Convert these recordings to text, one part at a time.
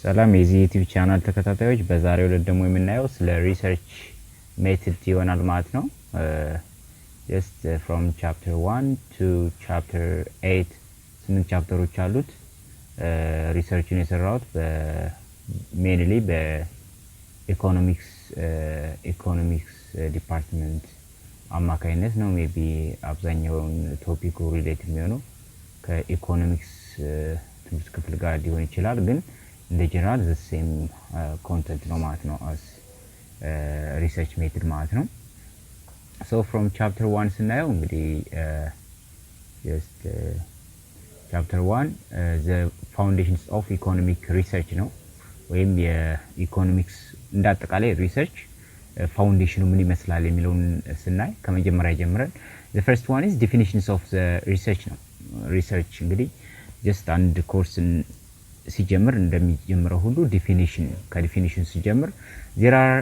ሰላም የዚህ ዩቲዩብ ቻናል ተከታታዮች በዛሬው ዕለት ደግሞ የምናየው ስለ ሪሰርች ሜተድ ይሆናል ማለት ነው። just from chapter 1 to chapter 8 8 ቻፕተሮች አሉት። ሪሰርችን የሰራሁት በሜንሊ በኢኮኖሚክስ ዲፓርትመንት አማካይነት ነው። ሜቢ አብዛኛውን ቶፒኩ ሪሌት የሚሆነው ከኢኮኖሚክስ ትምህርት ክፍል ጋር ሊሆን ይችላል ግን in general the same content no ማለት ነው as research method ማለት ነው። so from chapter 1 ስናየው እንግዲህ just chapter 1 the foundations of economic research ነው ወይም የኢኮኖሚክስ እንዳጠቃላይ ሪሰርች ፋውንዴሽኑ ምን ይመስላል የሚለውን ስናይ ከመጀመሪያ ጀምረን the first one is definitions of the research ነው። ሪሰርች እንግዲህ just አንድ ኮርስን ሲጀምር እንደሚጀምረው ሁሉ ዲፊኒሽን ከዲፊኒሽን ሲጀምር there are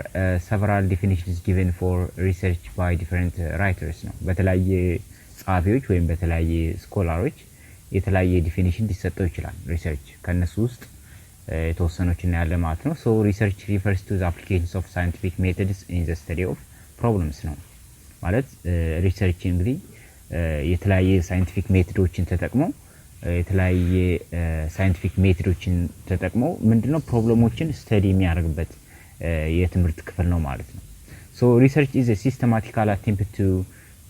several definitions given for research by different writers ነው። በተለያየ ጻፊዎች ወይም በተለያየ ስኮላሮች የተለያየ ዲፊኒሽን ሊሰጠው ይችላል። ሪሰርች ከነሱ ውስጥ የተወሰኑትን ያለ ማለት ነው። so research refers to the applications of scientific methods in the study of problems ነው ማለት ሪሰርች እንግዲህ የተለያየ ሳይንቲፊክ ሜቶዶችን ተጠቅሞ የተለያየ ሳይንቲፊክ ሜቶዶችን ተጠቅሞ ምንድነው ፕሮብሌሞችን ስተዲ የሚያደርግበት የትምህርት ክፍል ነው ማለት ነው። so research is a systematical attempt to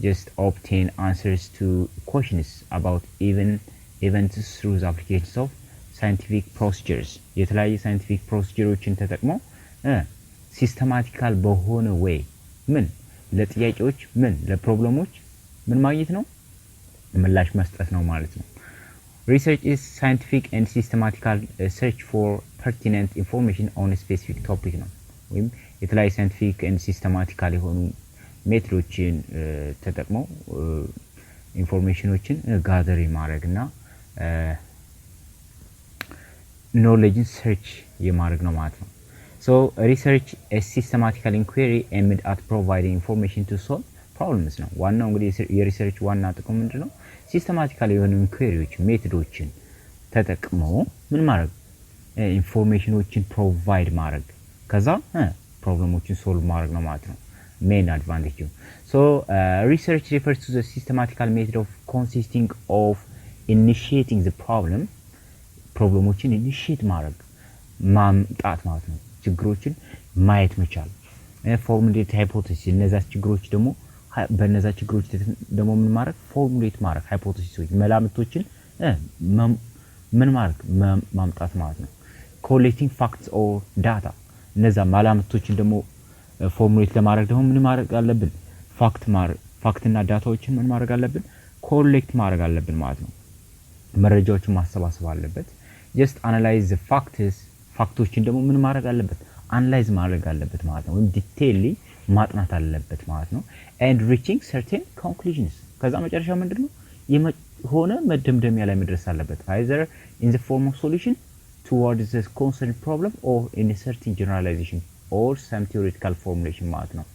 just obtain answers to questions about events through the applications of scientific procedures የተለያየ ሳይንቲፊክ ፕሮሲጀሮችን ተጠቅሞ ሲስተማቲካል በሆነ way ምን ለጥያቄዎች ምን ለፕሮብሌሞች ምን ማግኘት ነው ምላሽ መስጠት ነው ማለት ነው። Research is scientific and systematical search for pertinent information on a specific topic ነው ወይም የተለያየ scientific and systematical የሆኑ ሜቶዶችን ተጠቅመው ኢንፎርሜሽኖችን ጋዘር ማድረግና knowledge search የማድረግ ነው ማለት ነው። so research is systematical inquiry aimed at providing information to solve problems ነው። ዋናው እንግዲህ የሪሰርች ዋና ጥቅሙ ምንድነው? ሲስተማቲካሊ የሆኑ ኢንኩዌሪዎች ሜቶዶችን ተጠቅሞ ምን ማድረግ ኢንፎርሜሽኖችን ፕሮቫይድ ማድረግ ከዛ ፕሮብሌሞችን ሶልቭ ማድረግ ነው ማለት ነው ሜን አድቫንቴጅ። so research refers to the systematical method of consisting of initiating the ፕሮብሌሞችን ኢኒሺየት ማድረግ ማምጣት ማለት ነው። ችግሮችን ማየት መቻል formulate hypothesis እነዛ ችግሮች ደግሞ በእነዛ ችግሮች ደግሞ ምን ማድረግ ፎርሙሌት ማድረግ ሃይፖቴሲሶች መላምቶችን ምን ማድረግ ማምጣት ማለት ነው። collecting facts or data እነዛ መላምቶችን ደግሞ ፎርሙሌት ለማድረግ ደግሞ ምን ማድረግ አለብን ፋክትና ዳታዎችን ምን ማድረግ አለብን ኮሌክት ማድረግ አለብን ማለት ነው። መረጃዎችን ማሰባሰብ አለበት። just analyze the ፋክቶችን ደግሞ ምን ማድረግ አለበት አናላይዝ ማድረግ አለበት ማለት ነው ወይም ዲቴይሊ ማጥናት አለበት ማለት ነው። and reaching certain conclusions ከዛ መጨረሻ ምንድነው የሆነ መደምደሚያ ላይ መድረስ አለበት either in the form of solution towards the concerned problem or in a certain generalization or some theoretical formulation ማለት ነው።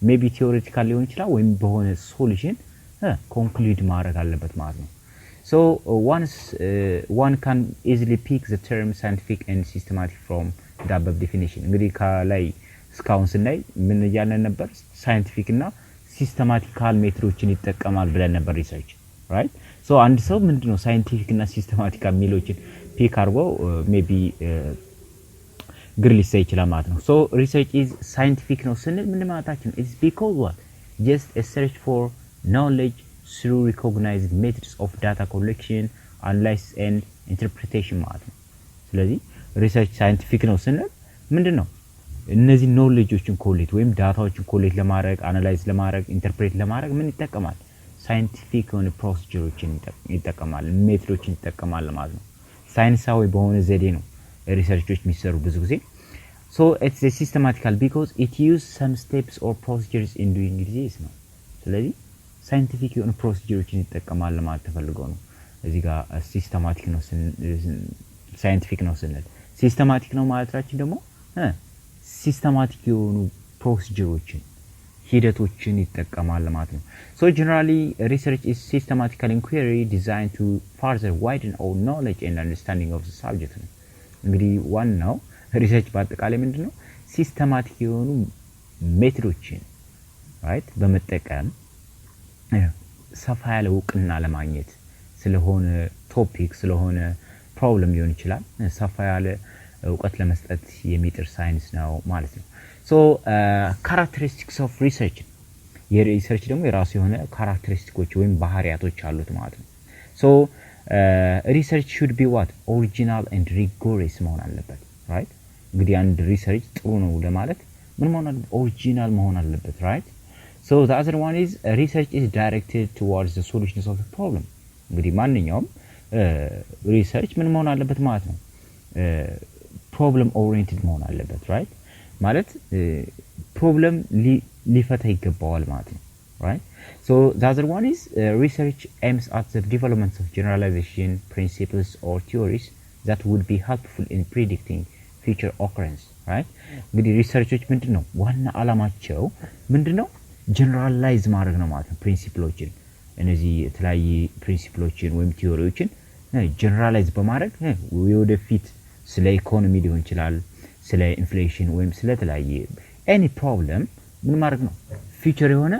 maybe theoretical ሊሆን ይችላል ወይም በሆነ ሶሉሽን conclude ማድረግ አለበት ማለት ነው። so one can easily pick the term scientific and systematic from the above definition እንግዲህ ከላይ እስካሁን ስናይ ምን ያለን ነበር ሳይንቲፊክ እና ሲስተማቲካል ሜቶዶችን ይጠቀማል ብለን ነበር ሪሰርች ራይት። so አንድ ሰው ምንድነው ሳይንቲፊክ እና ሲስተማቲካል ሚሎችን ፒክ አድርጎ ሜቢ ግሪል ሊሰይ ይችላል ማለት ነው። so research is scientific ነው ስንል ምን ማለታችን is because what just a search for knowledge through recognized methods of data collection analysis and interpretation ማለት ነው። ስለዚህ ሪሰርች ሳይንቲፊክ ነው ስንል ምንድነው እነዚህ ኖሌጆችን ኮሌክት ወይም ዳታዎችን ኮሌክት ለማድረግ አናላይዝ ለማድረግ ኢንተርፕሬት ለማድረግ ምን ይጠቀማል ሳይንቲፊክ የሆነ ፕሮሲጀሮችን ይጠቀማል ሜቶዶችን ይጠቀማል ማለት ነው። ሳይንሳዊ በሆነ ዘዴ ነው ሪሰርቾች የሚሰሩ ብዙ ጊዜ። so it's a systematical because it use some steps or procedures in doing this ነው። ስለዚህ ሳይንቲፊክ የሆነ ፕሮሲጀሮችን ይጠቀማል ማለት ተፈልጎ ነው። እዚህ ጋር ሲስተማቲክ ነው ሳይንቲፊክ ነው ስንል ሲስተማቲክ ነው ማለታችን ደግሞ ሲስተማቲክ የሆኑ ፕሮሲጀሮችን ሂደቶችን ይጠቀማል ማለት ነው። so generally research is systematical inquiry designed to further widen our knowledge and understanding of the subject እንግዲህ ዋናው ሪሰርች በአጠቃላይ ምንድነው ሲስተማቲክ የሆኑ ሜቶዶችን ራይት በመጠቀም ሰፋ ያለ እውቅና ለማግኘት ስለሆነ ቶፒክ ስለሆነ ፕሮብለም ሊሆን ይችላል ሰፋ ያለ እውቀት ለመስጠት የሚጥር ሳይንስ ነው ማለት ነው ሶ ካራክተሪስቲክስ ኦፍ ሪሰርች የሪሰርች ደግሞ የራሱ የሆነ ካራክተሪስቲኮች ወይም ባህሪያቶች አሉት ማለት ነው ሶ ሪሰርች should be what original and rigorous መሆን አለበት ራይት እንግዲህ አንድ ሪሰርች ጥሩ ነው ለማለት ምን መሆን አለበት ኦሪጂናል መሆን አለበት ራይት so the other one is research is directed towards the solutions of the problem እንግዲህ ማንኛውም ሪሰርች ምን መሆን አለበት ማለት ነው problem oriented መሆን አለበት ራይት ማለት problem ሊፈታ ይገባዋል ማለት ነው right so the other one is research aims at the development of generalization principles or theories that would be helpful in predicting future occurrence right እንግዲህ ሪሰርቾች ምንድነው ዋና አላማቸው ምንድነው ጀነራላይዝ ማድረግ ነው ማለት ነው ፕሪንሲፕሎችን እነዚህ የተለያየ ፕሪንሲፕሎችን ወይም ቲዮሪዎችን ጀነራላይዝ በማድረግ ወደፊት ስለ ኢኮኖሚ ሊሆን ይችላል ስለ ኢንፍሌሽን ወይም ስለ ተለያየ any problem ምን ማድረግ ነው ፊቸር የሆነ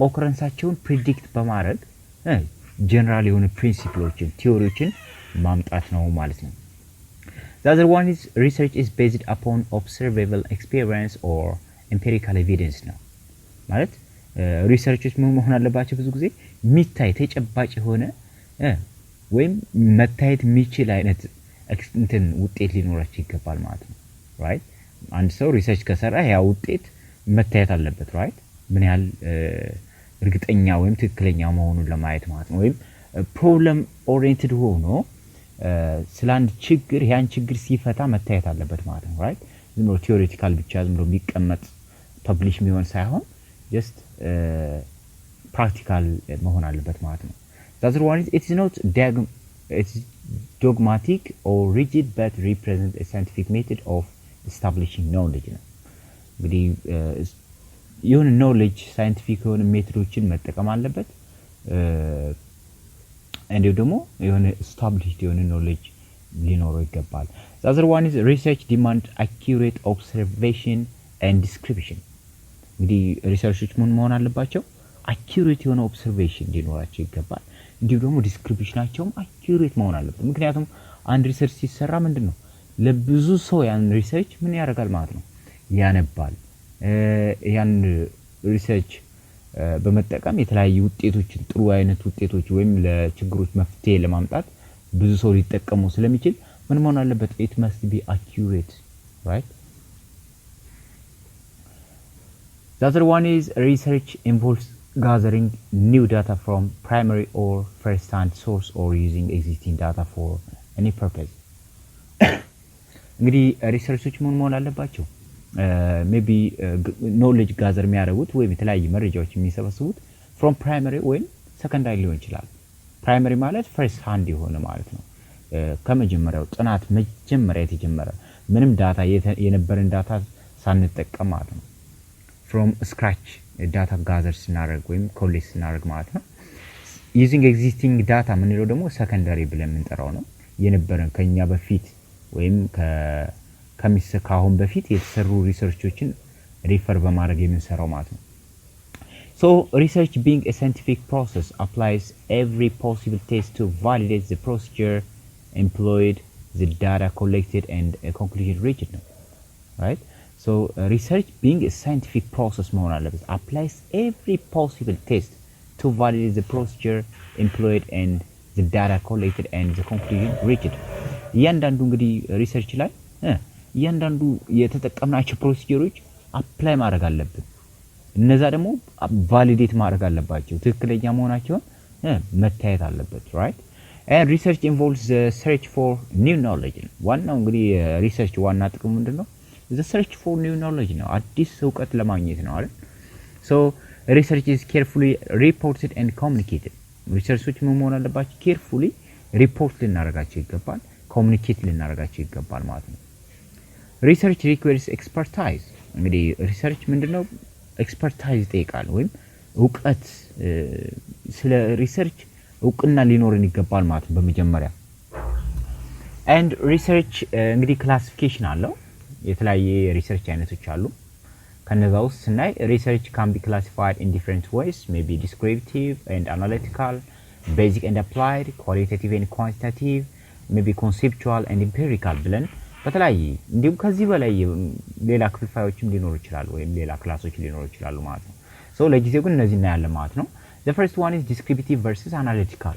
ኦከረንሳቸውን ፕሪዲክት በማድረግ ጀነራል የሆነ ፕሪንሲፕሎችን ቲዮሪዎችን ማምጣት ነው ማለት ነው The other one is research is based upon observable experience or empirical evidence ነው ማለት ሪሰርቾች ምን መሆን አለባቸው ብዙ ጊዜ ሚታይ ተጨባጭ የሆነ ወይም መታየት የሚችል አይነት እንትን ውጤት ሊኖራቸው ይገባል ማለት ነው ራይት አንድ ሰው ሪሰርች ከሰራ ያ ውጤት መታየት አለበት ራይት ምን ያህል እርግጠኛ ወይም ትክክለኛ መሆኑን ለማየት ማለት ነው ወይም ፕሮብለም ኦሪየንትድ ሆኖ ስላንድ ችግር ያን ችግር ሲፈታ መታየት አለበት ማለት ነው ራይት ዝም ብሎ ቲዮሬቲካል ብቻ ዝም ብሎ የሚቀመጥ ፐብሊሽ የሚሆን ሳይሆን just practical መሆን አለበት ማለት ነው the other one is it is not dogmatic or rigid but represents a scientific method of establishing knowledge ነው እንግዲህ የሆነ ኖሌጅ ሳይንቲፊክ የሆነ ሜቶዶችን መጠቀም አለበት እንዲሁ ደግሞ የሆነ established የሆነ ኖሌጅ ሊኖረው ይገባል the other one is research demand accurate observation and description እንግዲህ ሪሰርቾች ምን መሆን አለባቸው አኪዩሬት የሆነ ኦብዘርቬሽን ሊኖራቸው ይገባል እንዲሁ ደግሞ ዲስክሪፕሽናቸውም አኪዩሬት መሆን አለበት ምክንያቱም አንድ ሪሰርች ሲሰራ ምንድነው ለብዙ ሰው ያን ሪሰርች ምን ያደርጋል ማለት ነው ያነባል ያን ሪሰርች በመጠቀም የተለያዩ ውጤቶችን ጥሩ አይነት ውጤቶች ወይም ለችግሮች መፍትሄ ለማምጣት ብዙ ሰው ሊጠቀሙ ስለሚችል ምን መሆን አለበት it must be accurate right The other one is research involves gathering new data from primary or first-hand source or using existing data for any purpose. እንግዲህ ሪሰርቾች ምን መሆን አለባቸው maybe knowledge gather የሚያደርጉት ወይም የተለያዩ መረጃዎች የሚሰበስቡት from primary ወይም secondary ሊሆን ይችላል primary ማለት first hand የሆነ ማለት ነው ከመጀመሪያው ጥናት መጀመሪያ የተጀመረ ምንም ዳታ የነበረን ዳታ ሳንጠቀም ማለት ነው from scratch data gather ስናደርግ ወይም ኮሌክት ስናደርግ ማለት ነው using existing data ምንለው ደግሞ secondary ብለን የምንጠራው ነው የነበረን ከኛ በፊት ወይም ከሚሰካውን በፊት የተሰሩ ሪሰርቾችን ሪፈር በማድረግ የምንሰራው ማለት ነው so research being a scientific process applies every possible test to validate the procedure employed the data collected and a conclusion reached ነው right So research being a scientific process መሆን አለበት applies every possible test to validate the procedure employed and the data collected and the conclusion reached እያንዳንዱ እንግዲህ ሪሰርች ላይ እያንዳንዱ የተጠቀምናቸው ፕሮሲጀሮች አፕላይ ማድረግ አለብን እነዛ ደግሞ ቫሊዴት ማድረግ አለባቸው ትክክለኛ መሆናቸውን መታየት አለበት right and research involves the search for new knowledge ዋናው እንግዲህ ሪሰርች ዋና ጥቅሙ ምንድነው the search for new knowledge ነው አዲስ ዕውቀት ለማግኘት ነው አይደል so research is carefully reported and communicated ሪሰርቾች ምን መሆን አለባቸው carefully report ልናደርጋቸው ይገባል communicate ልናደርጋቸው ይገባል ማለት ነው research requires expertise እንግዲህ ሪሰርች ምንድነው expertise ይጠይቃል ወይም ዕውቀት ስለ ሪሰርች ዕውቅና ሊኖርን ይገባል ማለት ነው በመጀመሪያ and research እንግዲህ classification አለው የተለያየ research አይነቶች አሉ ከነዛ ውስጥ ስናይ research can be classified in different ways maybe descriptive and analytical basic and applied qualitative and quantitative maybe conceptual and empirical ብለን በተለያየ እንዲሁም ከዚህ በላይ ሌላ ክፍልፋዮችም ሊኖሩ ይችላሉ ወይም ሌላ ክላሶች ሊኖሩ ይችላሉ ማለት ነው so ለጊዜው ግን እነዚህ እናያለን ማለት ነው the first one is descriptive versus analytical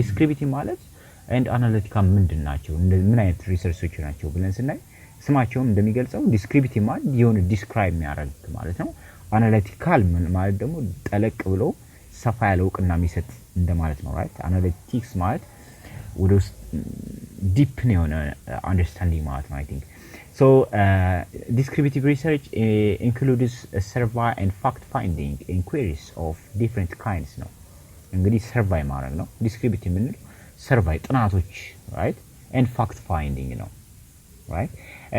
descriptive ማለት and analytical ምንድን ናቸው ምን አይነት ሪሰርቾች ናቸው ብለን ስናይ ስማቸውም እንደሚገልጸው descriptive ማለት የሆነ describe የሚያደርግ ማለት ነው analytical ማለት ደግሞ ጠለቅ ብሎ ሰፋ ያለ እውቅና የሚሰጥ እንደማለት ነው right analytics ማለት ወደ deep የሆነ understanding ማለት ነው I think so descriptive research includes a survey and fact finding inquiries of different kinds ነው እንግዲህ survey ማለት ነው descriptive ምን survey ጥናቶች right and fact finding ነው right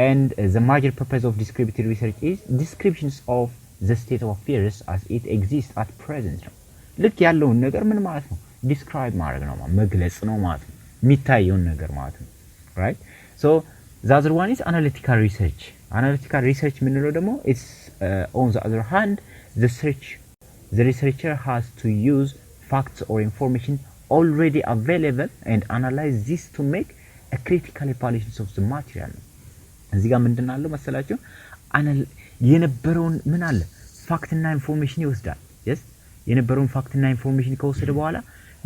and the major purpose of descriptive research is descriptions of the state of affairs as it exists at present ነው ልክ ያለውን ነገር ምን ማለት ነው describe ማድረግ ነው መግለጽ ነው ማለት ነው የሚታየውን ነገር ማለት ነው right so the other one is analytical research ምንለው ደግሞ it's on the other hand the researcher has to use facts or information already available and analyze this to make a critical evaluation of the material እዚህ ጋር ምንድነው መሰላችሁ የነበረውን ምን አለ ፋክት እና ኢንፎርሜሽን ይወስዳል yes የነበረውን ፋክት እና ኢንፎርሜሽን ከወሰደ በኋላ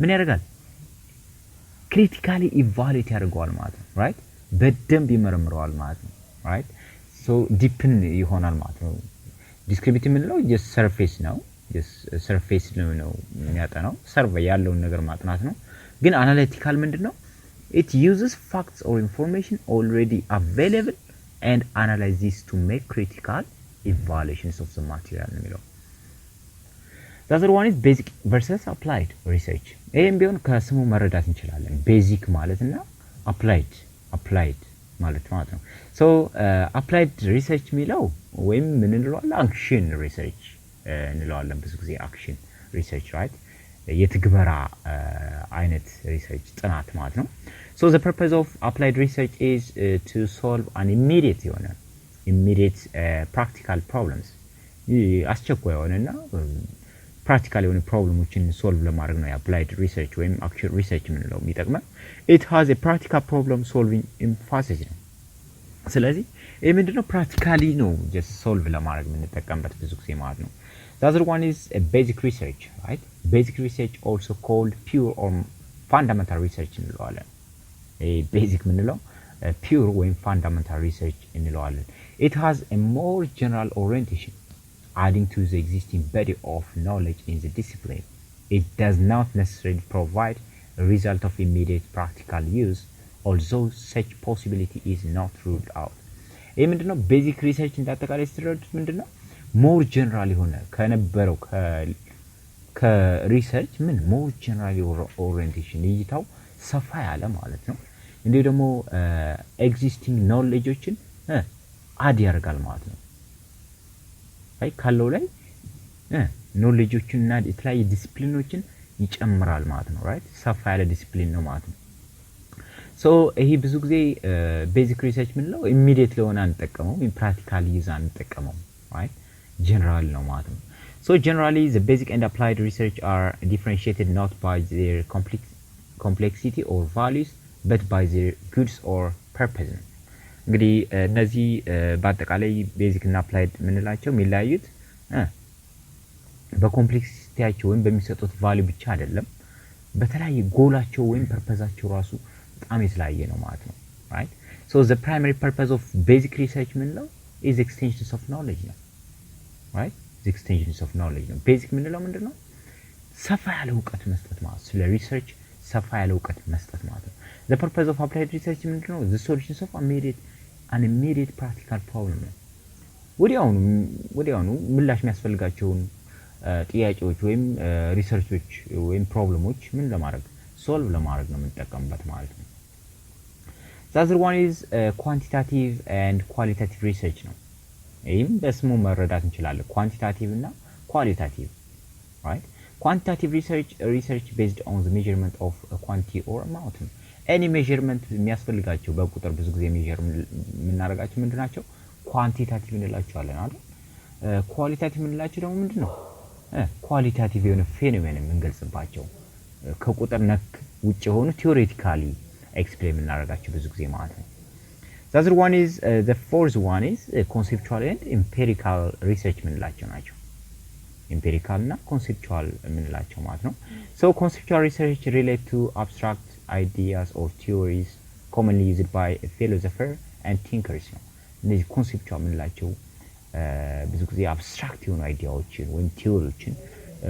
ምን ያደርጋል critically evaluate ያደርገዋል ማለት ነው right በደንብ ይመረምረዋል ማለት ነው right so deepen ይሆናል ማለት ነው descriptive ምንለው just surface ነው just surface ነው የሚያጠናው survey ያለውን ነገር ማጥናት ነው ግን analytical ምንድነው it uses facts or information already available and analyzes to make critical evaluations of the material ነው የሚለው the other one is basic versus applied research ይሄም ቢሆን ከስሙ መረዳት እንችላለን basic ማለትና applied ማለት ነው so applied research የሚለው ወይም ምን እንለዋለን action research እንለዋለን ብዙ ጊዜ action research right የትግበራ አይነት research ጥናት ማለት ነው so the purpose of applied research is to solve an immediate practical problems አስቸኳይ የሆነና practical የሆነ ፕሮብሌሞችን ሶልቭ ለማድረግ ነው applied research ወይም actual research ምንለው የሚጠቅመው it has a practical problem solving emphasis ነው ስለዚህ ይሄ ምንድነው practically ነው just solve ለማድረግ የምንጠቀምበት ብዙ ጊዜ ማለት ነው the other one is a basic research right basic research also called pure or fundamental research እንለዋለን basic ምንለው pure ወይም fundamental research እንለዋለን it has a more general orientation adding to the existing body of knowledge in the discipline it does not necessarily provide a result of immediate practical use although such possibility is not ruled out ይሄ ምንድነው basic research እንዳጠቃላይ ስትረዱት ምንድነው more general የሆነ ከነበረው ከሪሰርች ምን more general orientation ይይታው ሰፋ ያለ ማለት ነው እንዴ ደግሞ existing knowledgeዎችን አድ ያደርጋል ማለት ነው አይ ካለው ላይ knowledgeዎችን እና የተለያየ ዲሲፕሊኖችን ይጨምራል ማለት ነው right ሰፋ ያለ ዲሲፕሊን ነው ማለት ነው so ይሄ ብዙ ጊዜ basic research ምንለው immediate ለሆነ አንጠቀመው practical use አንጠቀመው right general ነው ማለት ነው so generally the basic and applied research are differentiated not by their complexity or values but by their goods or purpose እንግዲህ እነዚህ በአጠቃላይ ቤዚክ እና አፕላይድ ምንላቸው የሚለያዩት በኮምፕሌክሲቲያቸው ወይም በሚሰጡት ቫልዩ ብቻ አይደለም በተለያየ ጎላቸው ወይም ፐርፐዛቸው ራሱ በጣም የተለያየ ነው ማለት ነው right so the primary purpose of basic research ምንለው is extensions of knowledge ነው right the extensions of knowledge ነው basic ምንለው ምንድነው ሰፋ ያለ ዕውቀት መስጠት ማለት ስለ ሪሰርች ሰፋ ያለ ዕውቀት መስጠት ማለት ነው the purpose of applied research ምንድነው the solutions of an immediate practical problem ወዲያውኑ ምላሽ የሚያስፈልጋቸውን ጥያቄዎች ወይም ሪሰርቾች ወይም ፕሮብሌሞች ምን ለማድረግ ሶልቭ ለማድረግ ነው የምንጠቀምበት ማለት ነው the other one is quantitative and qualitative research ነው ይሄም በስሙ መረዳት እንችላለን quantitative እና qualitative right quantitative research based on the measurement of a quantity or amount any measurement የሚያስፈልጋቸው በቁጥር ብዙ ጊዜ ሜዠር የምናደርጋቸው ምንድናቸው ኳንቲታቲቭ እንላቸዋለን አይደል ኳሊታቲቭ እንላቸው ደግሞ ምንድነው ኳሊታቲቭ የሆነ ፌኖሜን የምንገልጽባቸው ከቁጥር ነክ ውጭ የሆኑ ቲዮሬቲካሊ ኤክስፕሌን የምናደርጋቸው ብዙ ጊዜ ማለት ነው The other one is the fourth one is conceptual and empirical research ምንላቸው ናቸው empirical እና conceptual ምንላቸው ማለት ነው so conceptual research relate to abstract ideas or theories commonly used by philosophers and thinkers ነው እነዚህ conceptual ምንላቸው ብዙ ጊዜ abstract የሆኑ አይዲያዎችን ወይም ቲዮሪዎችን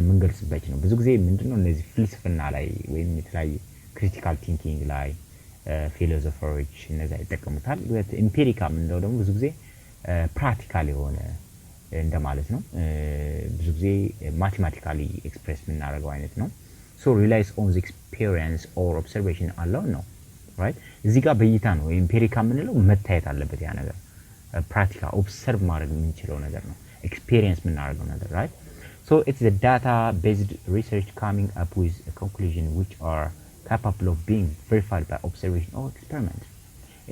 ምንገልጽበት ነው ብዙ ጊዜ ምንድነው እነዚህ ፍልስፍና ላይ ወይም የተለያዩ critical thinking ላይ ፊሎሶፈሮች እነዛ ይጠቀሙታል ኢምፒሪካ ምንለው ደግሞ ብዙ ጊዜ ፕራክቲካል የሆነ እንደማለት ነው ብዙ ጊዜ ማቴማቲካሊ ኤክስፕሬስ የምናደርገው አይነት ነው so relies on the experience or observation alone ነው right እዚህ ጋር በእይታ ነው ኢምፒሪካ ምንለው መታየት አለበት ያ ነገር ፕራክቲካል ኦብሰርቭ ማድረግ የምንችለው ነገር ነው ኤክስፒሪየንስ የምናደርገው ነገር right so it's the data based research coming up with a conclusion which are capable of being verified by observation or experiment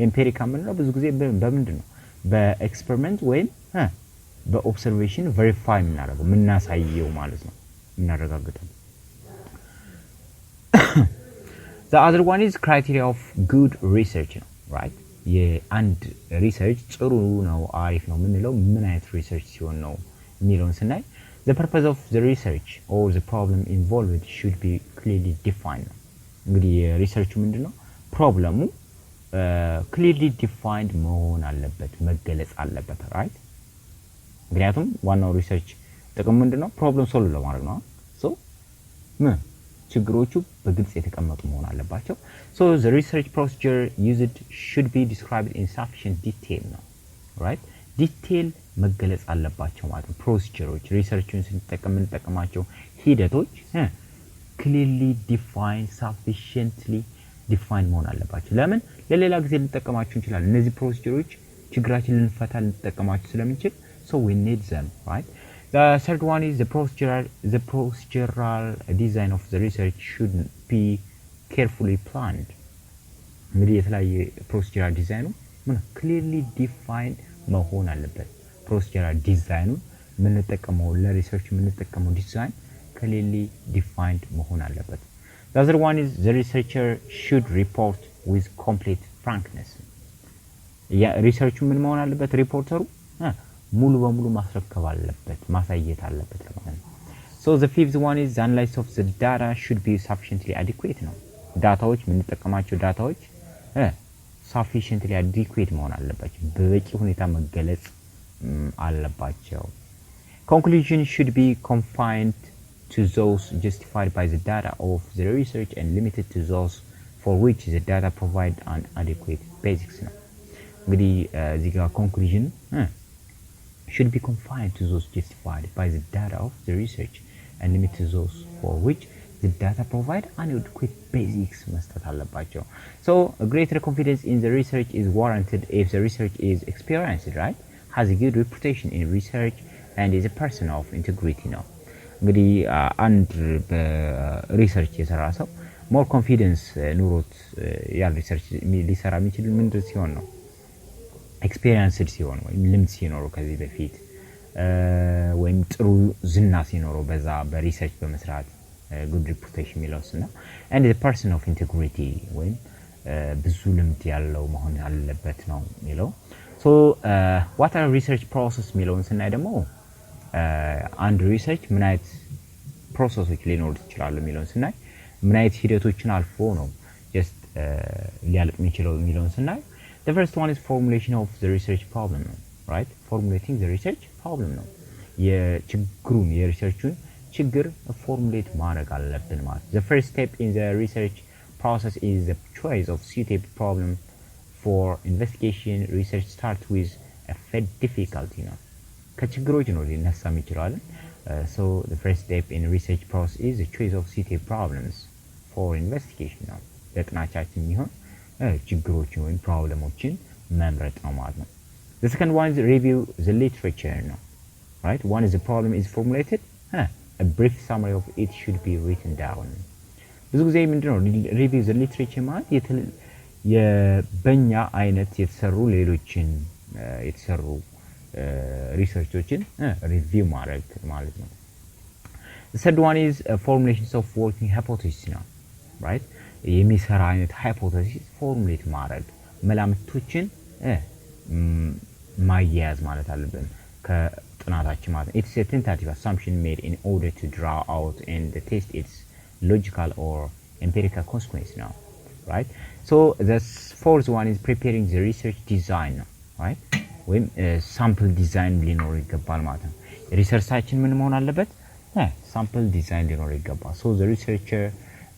empirical ምንለው ብዙ ጊዜ በምንድነው በኤክስፐሪመንት ወይም በኦብሰርቬሽን ቬሪፋይ የምናደርገው የምናሳየው ማለት ነው የምናረጋግጠው The other one is criteria of good research ነው right የአንድ ሪሰርች ጥሩ ነው አሪፍ ነው ምንለው ምን አይነት ሪሰርች ሲሆን ነው የሚለውን ስናይ The purpose of the research or the problem involved should be clearly defined ነው እንግዲህ ሪሰርቹ ምንድነው ፕሮብለሙ ክሊርሊ ዲፋይንድ መሆን አለበት መገለጽ አለበት ራይት ምክንያቱም ዋናው ሪሰርች ጥቅም ምንድነው ፕሮብለም ሶልቭ ለማድረግ ነው ሶ ችግሮቹ በግልጽ የተቀመጡ መሆን አለባቸው so the research procedure used should be described in sufficient detail ነው right ዲቴል መገለጽ አለባቸው ማለት ነው ፕሮሲጀሮች ሪሰርቹን ስንጠቀማቸው ሂደቶች clearly defined sufficiently defined መሆን አለባቸው ለምን ለሌላ ጊዜ ልንጠቀማቸው እንችላለን እነዚህ ፕሮሲጀሮች ችግራችን ልንፈታ ልንጠቀማቸው ስለምንችል so we need them right the third one is the procedural design of the research should be carefully planned እንግዲህ የተለያየ procedural design ምን clearly defined መሆን አለበት procedural design ምንጠቀመው ለሪሰርች ምንጠቀመው ዲዛይን clearly defined መሆን አለበት The other one is the researcher should report with complete frankness ያ ሪሰርቹ ምን መሆን አለበት ሪፖርተሩ ሙሉ በሙሉ ማስረከብ አለበት ማሳየት አለበት ማለት ነው So the fifth one is the analysis of the data should be sufficiently adequate ነው ዳታዎች ምንጠቀማቸው ዳታዎች sufficiently adequate መሆን አለባቸው በበቂ ሁኔታ መገለጽ አለባቸው Conclusion should be confined to those justified by the data of the research and limited to those for which the data provide an adequate basics ነው እንግዲህ እዚህ ጋር conclusion should be confined to those justified by the data of the research and limited to those for which the data provide an adequate basics መስጠት አለባቸው so a greater confidence in the research is warranted if the research is experienced right has a good reputation in research and is a person of integrity ነው እንግዲህ አንድ በሪሰርች የሰራ ሰው ሞር ኮንፊደንስ ኑሮት ያ ሪሰርች ሊሰራ የሚችል ምንድን ሲሆን ነው ኤክስፒሪየንስድ ሲሆን ወይም ልምድ ሲኖረው ከዚህ በፊት ወይም ጥሩ ዝና ሲኖረው በዛ በሪሰርች በመስራት good reputation የሚለውስና and the person of integrity ወይም ብዙ ልምድ ያለው መሆን አለበት ነው የሚለው so what are research process የሚለውን ስናይ ደግሞ አንድ ሪሰርች ምን አይነት ፕሮሰሶች ሊኖር ይችላል የሚለውን ስናይ ምን አይነት ሂደቶችን አልፎ ነው just ሊያልቅ የሚችለው የሚለውን ስናይ the first one is formulation of the research problem right formulating the research problem ነው የችግሩን የሪሰርቹን ችግር formulate ማድረግ አለብን ማለት the first step in the research process is the choice of suitable problem for investigation research starts with a difficulty ነው ከችግሮች ነው ሊነሳ የሚችላል so the first step in research process is the choice of suitable problems for investigation ነው ለጥናቻችን የሚሆን ችግሮችን ወይም ፕሮብሌሞችን መምረጥ ነው ማለት ነው the second one is review the literature ነው right once the problem is formulated a brief summary of it should be written down ብዙ ጊዜ ምንድነው ሪቪው ዘ ሊትሬቸር ማለት የበኛ አይነት የተሰሩ ሌሎችን የተሰሩ ሪሰርቾችን ሪቪው ማድረግ ማለት ነው። The third one is formulations of working hypothesis ነው right የሚሰራ አይነት hypothesis formulate ማድረግ መላምቶችን ማያያዝ ማለት አለብን ከጥናታችን ማለት it's a tentative assumption made in order to draw out and test its logical or empirical consequence now right so the fourth one is preparing the research design right ወይም sample design ሊኖር ይገባል ማለት ነው ሪሰርቻችን ምን መሆን አለበት sample design ሊኖር ይገባል so the researcher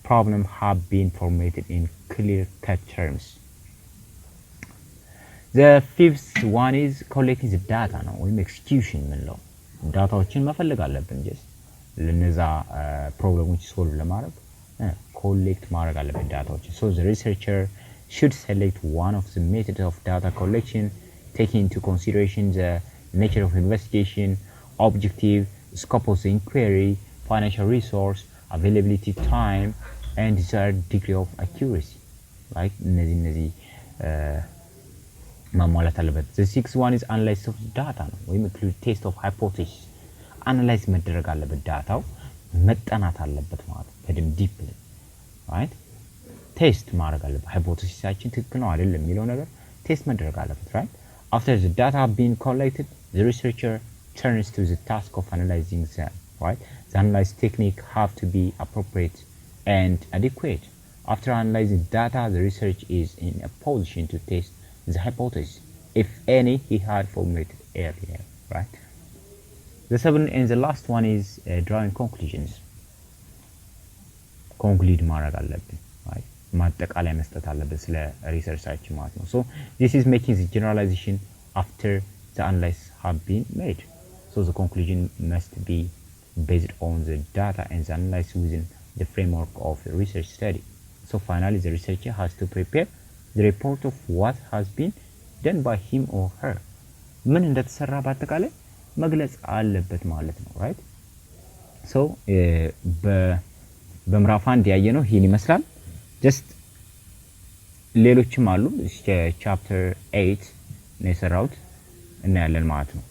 problem have been formulated in clear cut terms. The fifth one is collecting the data ነው ወይም execution ምንለው ዳታዎችን መፈለግ አለብን just ለነዛ ፕሮብሌሞች ሶልቭ ለማድረግ ኮሌክት ማድረግ አለበት ዳታዎችን so the researcher should select one of the methods of data collection taking into consideration the nature of investigation objective scope of the inquiry financial resource availability time and desired degree of accuracy like እነዚህ ማሟላት አለበት the sixth one is analysis of data ነው ወይም include test of hypothesis analyze መደረግ አለበት ዳታው መጠናት አለበት ማለት በደም ዲፕሊ right ቴስት ማድረግ አለበት ሃይፖቴሲሳችን ትክክል ነው አይደለም የሚለው ነገር ቴስት መደረግ አለበት right after the data have been collected the researcher turns to the task of analyzing them right the analysis technique have to be appropriate and adequate after analyzing data the researcher is in a position to test the hypothesis if any he had formulated earlier right the seventh and the last one is drawing conclusions conclude ማድረግ አለብን right ማጠቃለያ መስጠት አለብን ስለ ሪሰርቻችን ማለት ነው so this is making the generalization after the analysis have been made so the conclusion must be based on the data and the analysis within the framework of the research study so finally the researcher has to prepare the report of what has been done by him or her ምን እንደተሰራ ባጠቃላይ መግለጽ አለበት ማለት ነው right so በምዕራፍ 1 ያየነው ይሄን ይመስላል just ሌሎችም አሉ ቻፕተር 8 ነው የሰራሁት እናያለን ማለት ነው